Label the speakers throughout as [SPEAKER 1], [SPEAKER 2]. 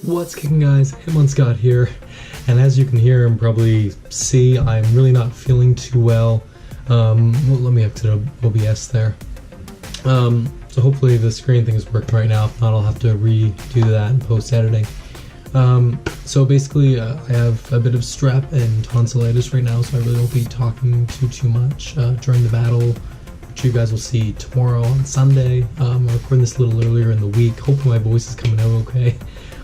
[SPEAKER 1] What's kicking, guys? HitmonScott here, and as you can hear and probably see, I'm really not feeling too well. Well, let me exit OBS there. So hopefully the screen thing is working right now. If not, I'll have to redo that in post-editing. So basically, I have a bit of strep and tonsillitis right now, so I really won't be talking too much during the battle, which you guys will see tomorrow on Sunday. I'm recording this a little earlier in the week. Hopefully my voice is coming out okay.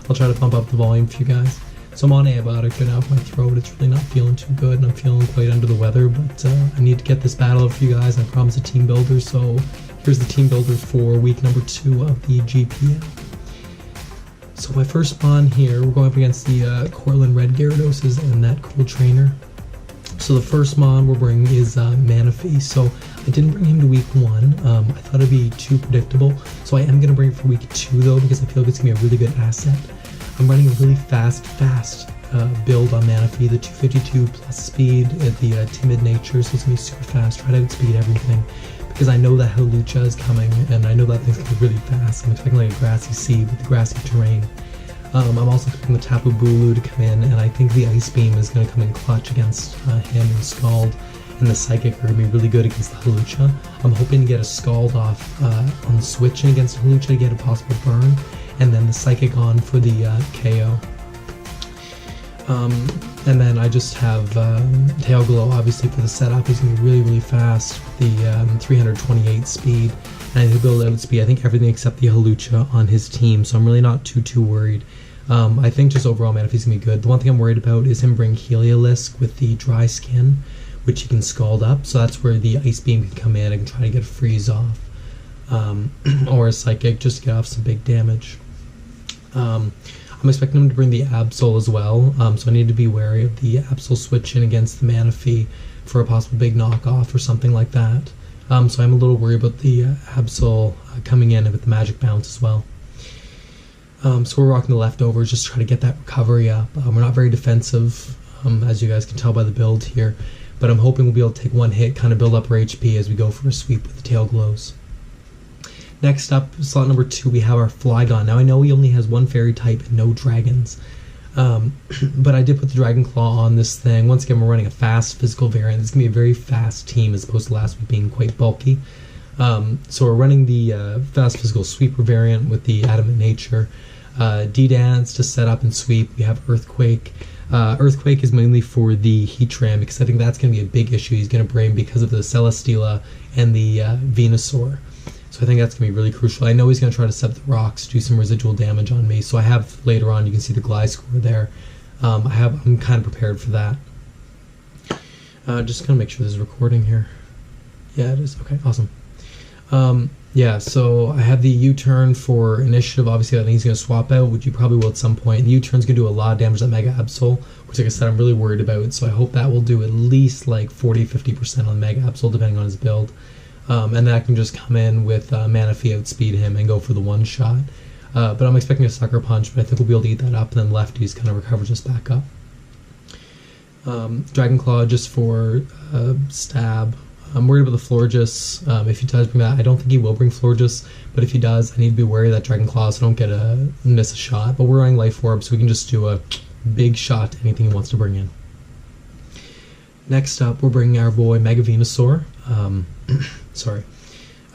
[SPEAKER 1] I'll try to pump up the volume for you guys. So I'm on antibiotics right now for my throat. It's really not feeling too good, and I'm feeling quite under the weather, but I need to get this battle out for you guys. I promised a team builder, so here's the team builder for week number 2 of the GPL. So my first spawn here, we're going up against the Cortland Red Gyaradoses and that cool trainer. So the first mon we'll bring is Manaphy. So I didn't bring him to week 1. I thought it'd be too predictable. So I am going to bring it for week 2 though, because I feel like it's going to be a really good asset. I'm running a really fast build on Manaphy, the 252 plus speed at the timid nature, so it's going to be super fast. Try to outspeed everything, because I know that Hawlucha is coming, and I know that thing's going to be really fast. I'm expecting like a grassy seed with the grassy terrain. I'm also expecting the Tapu Bulu to come in, and I think the Ice Beam is going to come in clutch against him, and Scald and the Psychic are going to be really good against the Hawlucha. I'm hoping to get a Scald off on the switch against Hawlucha to get a possible burn, and then the Psychic on for the KO. And then I just have Tail Glow, obviously, for the setup. He's going to be really fast with the 328 speed, and he'll be able to outspeed, I think, everything except the Hawlucha on his team, so I'm really not too worried. I think just overall, man, if he's going to be good. The one thing I'm worried about is him bring Heliolisk with the dry skin, which he can Scald up, so that's where the Ice Beam can come in and try to get a freeze off. Or a Psychic, just to get off some big damage. I'm expecting him to bring the Absol as well, so I need to be wary of the Absol switch in against the Manaphy for a possible big knockoff or something like that. So I'm a little worried about the Absol coming in with the Magic Bounce as well. So we're rocking the leftovers, just try to get that recovery up. We're not very defensive, as you guys can tell by the build here, but I'm hoping we'll be able to take one hit, kind of build up our HP as we go for a sweep with the Tail Glows. Next up, slot number 2, we have our Flygon. Now I know he only has one fairy type and no dragons, but I did put the Dragon Claw on this thing. Once again, we're running a fast physical variant. It's going to be a very fast team as opposed to last week being quite bulky. So we're running the fast physical sweeper variant with the Adamant Nature. D-Dance to set up and sweep. We have Earthquake. Earthquake is mainly for the Heatran, because I think that's going to be a big issue he's going to bring because of the Celesteela and the Venusaur. So I think that's going to be really crucial. I know he's going to try to set the rocks, do some residual damage on me. So I have, later on, you can see the Gliscor there. I'm kind of prepared for that. Just going to make sure this is recording here. Yeah, it is. Okay, awesome. Yeah, so I have the U-turn for Initiative. Obviously, I think he's going to swap out, which you probably will at some point. The U-turn's going to do a lot of damage to that Mega Absol, which, like I said, I'm really worried about. So I hope that will do at least like 40-50% on Mega Absol, depending on his build. And then I can just come in with Manaphy, outspeed him, and go for the one-shot. But I'm expecting a Sucker Punch, but I think we'll be able to eat that up, and then Lefty's kind of recovers us back up. Dragon Claw just for stab. I'm worried about the Florges. If he does bring that, I don't think he will bring Florges, but if he does, I need to be wary of that Dragon Claw so I don't miss a shot. But we're running Life Orb, so we can just do a big shot to anything he wants to bring in. Next up, we're bringing our boy Mega Venusaur. Sorry.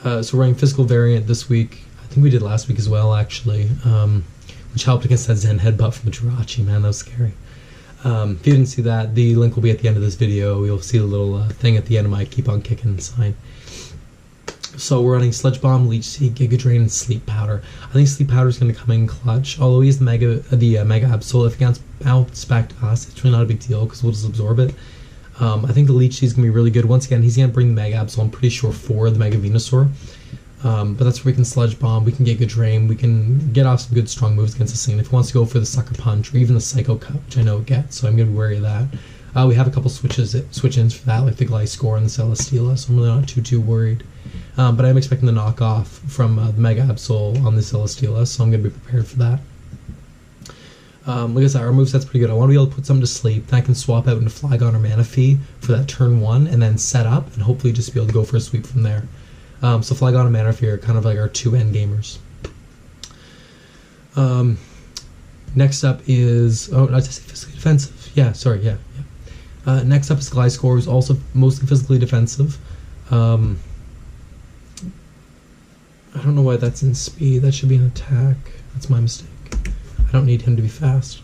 [SPEAKER 1] So we're running physical variant this week. I think we did last week as well, actually, which helped against that Zen headbutt from the Jirachi. Man, that was scary. If you didn't see that, the link will be at the end of this video. You'll see the little thing at the end of my Keep on Kickin' sign. So we're running Sludge Bomb, Leech Seed, Giga Drain, and Sleep Powder. I think Sleep Powder is going to come in clutch. Although he is the Mega Absol, if he gets bounced back to us, it's really not a big deal because we'll just absorb it. I think the Leech Seed is going to be really good. Once again, he's going to bring the Mega Absol, I'm pretty sure, for the Mega Venusaur. But that's where we can Sludge Bomb, we can get Giga Drain, we can get off some good strong moves against the scene. If he wants to go for the Sucker Punch or even the Psycho Cut, which I know it gets, so I'm going to be wary of that. We have a couple switch-ins for that, like the Gliscor and the Celesteela, so I'm really not too worried. But I'm expecting the knockoff from the Mega Absol on the Celesteela, so I'm going to be prepared for that. Like I said, our moveset's pretty good. I want to be able to put something to sleep, then I can swap out into Flygon or Manaphy for that turn 1, and then set up, and hopefully just be able to go for a sweep from there. So Flygon and Manaphy are kind of like our 2 end gamers. Next up is, oh, I just say physically defensive. Yeah, sorry, yeah. Next up is Gliscor, who's also mostly physically defensive. I don't know why that's in speed. That should be an attack. That's my mistake. I don't need him to be fast.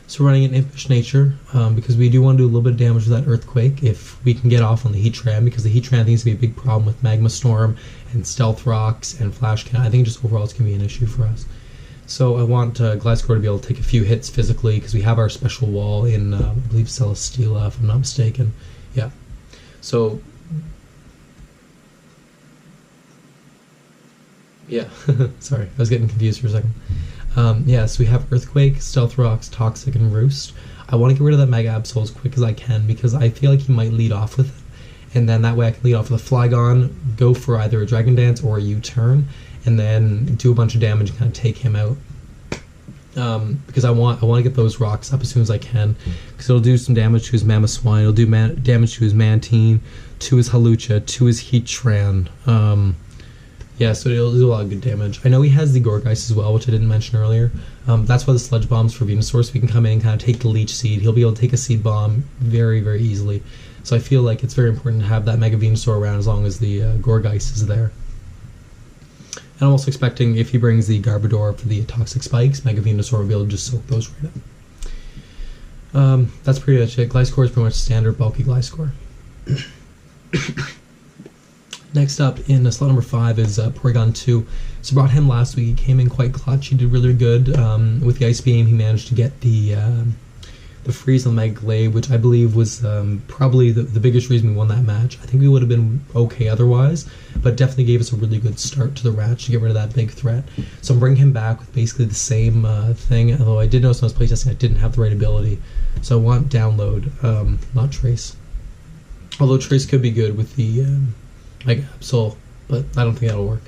[SPEAKER 1] So we're running an Impish Nature because we do want to do a little bit of damage with that Earthquake if we can get off on the Heatran, because the Heatran I think is going to be a big problem with Magma Storm and Stealth Rocks and Flash Cannon. I think just overall it's going to be an issue for us. So I want Gliscor to be able to take a few hits physically because we have our special wall in, I believe, Celesteela, if I'm not mistaken. Yeah. So, yeah. Sorry, I was getting confused for a second. Yeah, so we have Earthquake, Stealth Rocks, Toxic, and Roost. I want to get rid of that Mega Absol as quick as I can because I feel like he might lead off with it. And then that way I can lead off with a Flygon, go for either a Dragon Dance or a U-turn, and then do a bunch of damage and kind of take him out. Because I want to get those rocks up as soon as I can, because it'll do some damage to his Mamoswine, it'll do damage to his Mantine, to his Hawlucha, to his Heatran. Yeah, so it'll do a lot of good damage. I know he has the Gourgeist as well, which I didn't mention earlier. That's why the Sludge Bomb's for Venusaur, so we can come in and kind of take the Leech Seed. He'll be able to take a Seed Bomb very, very easily. So I feel like it's very important to have that Mega Venusaur around as long as the Gourgeist is there. And I'm also expecting if he brings the Garbodor for the Toxic Spikes, Mega Venusaur will be able to just soak those right up. That's pretty much it. Gliscor is pretty much standard bulky Gliscor. Next up in slot number 5 is Porygon 2. So brought him last week. He came in quite clutch. He did really good. With the Ice Beam, he managed to get the freeze on the Mega Glaive, which I believe was probably the biggest reason we won that match. I think we would have been okay otherwise, but definitely gave us a really good start to the match to get rid of that big threat. So I'm bringing him back with basically the same thing, although I did notice when I was playtesting I didn't have the right ability. So I want Download, not Trace. Although Trace could be good with the Mega Absol, but I don't think that'll work.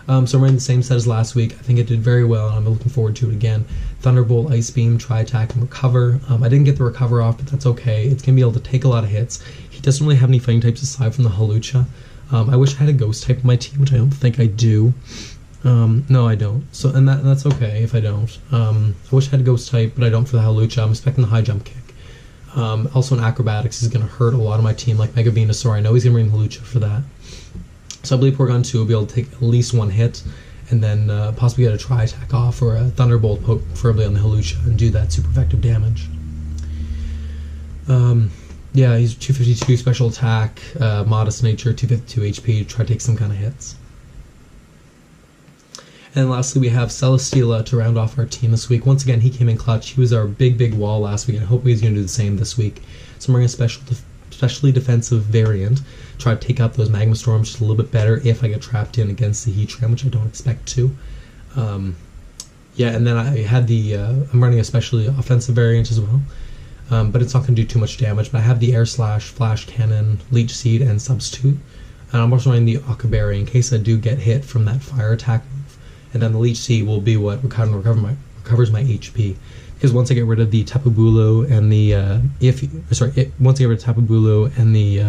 [SPEAKER 1] So I'm running the same set as last week. I think it did very well, and I'm looking forward to it again. Thunderbolt, Ice Beam, Tri-Attack, and Recover. I didn't get the Recover off, but that's okay. It's going to be able to take a lot of hits. He doesn't really have any fighting types aside from the Hawlucha. I wish I had a Ghost type in my team, which I don't think I do. No, I don't. So, and that's okay if I don't. I wish I had a Ghost type, but I don't for the Hawlucha. I'm expecting the High Jump Kick. Also in Acrobatics is going to hurt a lot of my team, like Mega Venusaur. I know he's going to bring Hawlucha for that. So I believe Porygon 2 will be able to take at least one hit, and then possibly get a Tri-Attack off or a Thunderbolt, preferably on the Hawlucha, and do that super effective damage. Yeah, he's 252 special attack, modest nature, 252 HP, to try to take some kind of hits. And lastly, we have Celesteela to round off our team this week. Once again, he came in clutch. He was our big wall last week, and hopefully he's going to do the same this week. So I'm bringing a specially defensive variant, try to take out those Magma Storms just a little bit better if I get trapped in against the Heatran, which I don't expect to. Yeah, and then I had I'm running a specially offensive variant as well, but it's not going to do too much damage. But I have the Air Slash, Flash Cannon, Leech Seed, and Substitute. And I'm also running the Okaberry in case I do get hit from that Fire Attack move. And then the Leech Seed will be what recovers my HP. Because once I get rid of the Tapu Bulu and the once I get rid of Tapu Bulu and the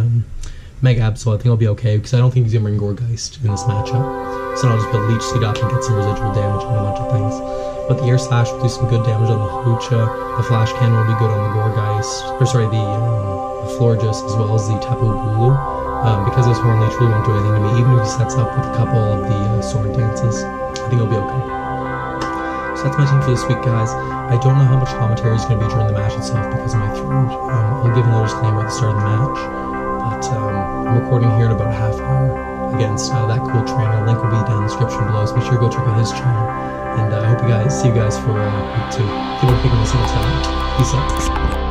[SPEAKER 1] Mega Absol, I think I'll be okay, because I don't think he's gonna bring Gourgeist in this matchup. So I'll just put Leech Seed up and get some residual damage on a bunch of things. But the Air Slash will do some good damage on the Hawlucha. The Flash Cannon will be good on the Gourgeist, the Florges, as well as the Tapu Bulu. Because his Horn Leech really won't do anything to me, even if he sets up with a couple of the Sword Dances. I think he'll be okay. So that's my team for this week, guys. I don't know how much commentary is going to be during the match itself because of my throat. I'll give another disclaimer at the start of the match, but I'm recording here in about a half hour against that cool trainer. Link will be down in the description below, so make sure to go check out his channel. And I hope see you guys for week 2. Keep on kicking this in the time. Peace out.